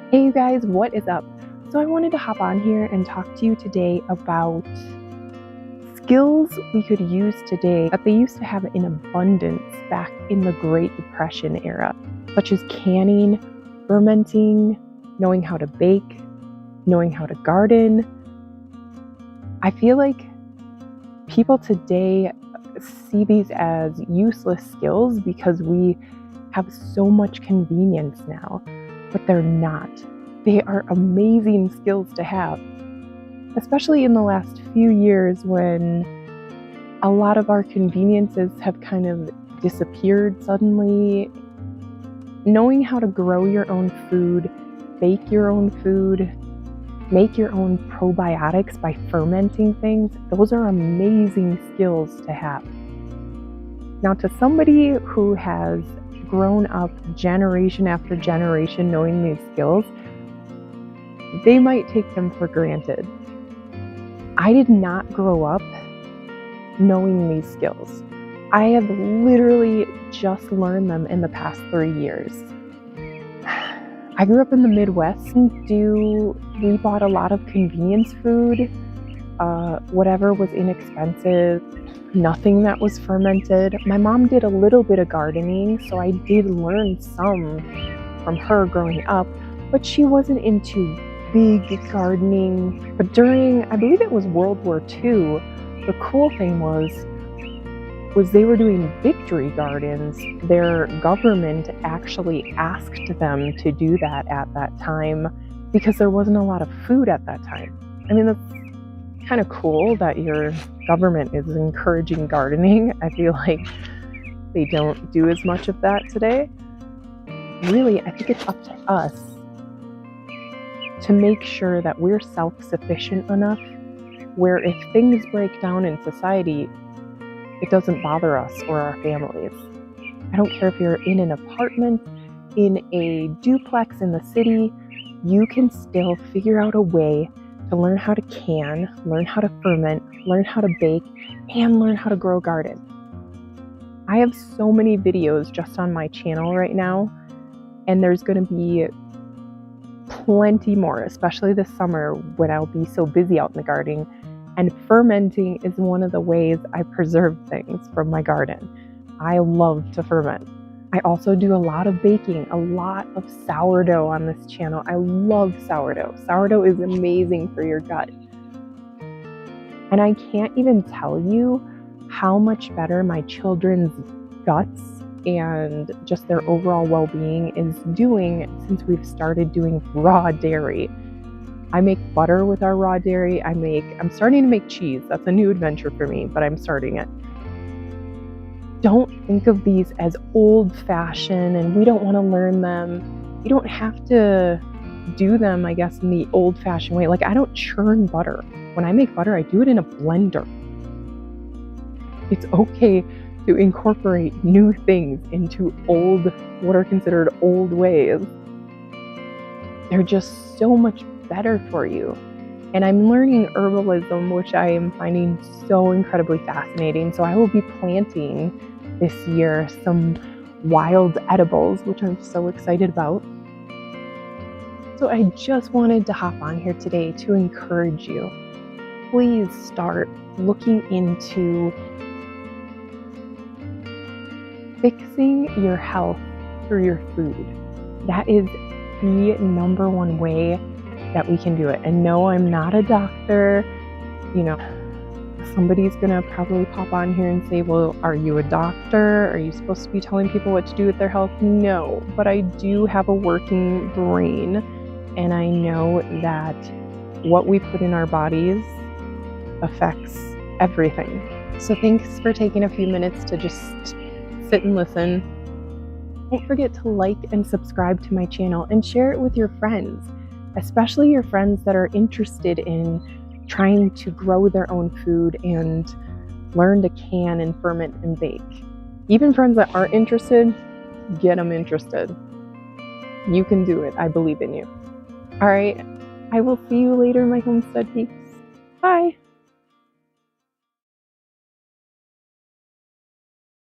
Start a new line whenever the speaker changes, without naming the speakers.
Hey you guys, what is up? So I wanted to hop on here and talk to you today about skills we could use today that they used to have in abundance back in the Great Depression era, such as canning, fermenting, knowing how to bake, knowing how to garden. I feel like people today see these as useless skills because we have so much convenience now, but they're not. They are amazing skills to have, especially in the last few years when a lot of our conveniences have kind of disappeared suddenly. Knowing how to grow your own food, bake your own food, make your own probiotics by fermenting things, those are amazing skills to have. Now, to somebody who has grown up generation after generation knowing these skills, they might take them for granted. I did not grow up knowing these skills. I have literally just learned them in the past 3 years. I grew up in the Midwest. We bought a lot of convenience food, whatever was inexpensive, nothing that was fermented. My mom did a little bit of gardening, so I did learn some from her growing up, but she wasn't into big gardening. But during, I believe it was World War II, the cool thing was they were doing victory gardens. Their government actually asked them to do that at that time because there wasn't a lot of food at that time. I mean, that's kind of cool that your government is encouraging gardening. I feel like they don't do as much of that today. Really, I think it's up to us to make sure that we're self-sufficient enough where if things break down in society, it doesn't bother us or our families. I don't care if you're in an apartment, in a duplex in the city, you can still figure out a way to learn how to can, learn how to ferment, learn how to bake, and learn how to grow a garden. I have so many videos just on my channel right now, and there's going to be plenty more, especially this summer when I'll be so busy out in the garden. And fermenting is one of the ways I preserve things from my garden. I love to ferment. I also do a lot of baking, a lot of sourdough on this channel. I love sourdough. Sourdough is amazing for your gut. And I can't even tell you how much better my children's guts and just their overall well-being is doing since we've started doing raw dairy. I make butter with our raw dairy. I'm starting to make cheese. That's a new adventure for me, but I'm starting it. Don't think of these as old-fashioned and we don't want to learn them. You don't have to do them, I guess, in the old-fashioned way. Like, I don't churn butter. When I make butter, I do it in a blender. It's okay to incorporate new things into what are considered old ways. They're just so much better for you. And I'm learning herbalism, which I am finding so incredibly fascinating. So I will be planting this year some wild edibles, which I'm so excited about. So I just wanted to hop on here today to encourage you. Please start looking into fixing your health through your food. That is the number one way that we can do it. And no, I'm not a doctor. You know, somebody's gonna probably pop on here and say, well, are you a doctor? Are you supposed to be telling people what to do with their health? No, but I do have a working brain, and I know that what we put in our bodies affects everything. So thanks for taking a few minutes to just sit and listen. Don't forget to like and subscribe to my channel and share it with your friends, especially your friends that are interested in trying to grow their own food and learn to can and ferment and bake. Even friends that aren't interested, get them interested. You can do it. I believe in you. All right. I will see you later, my homestead peeps. Bye.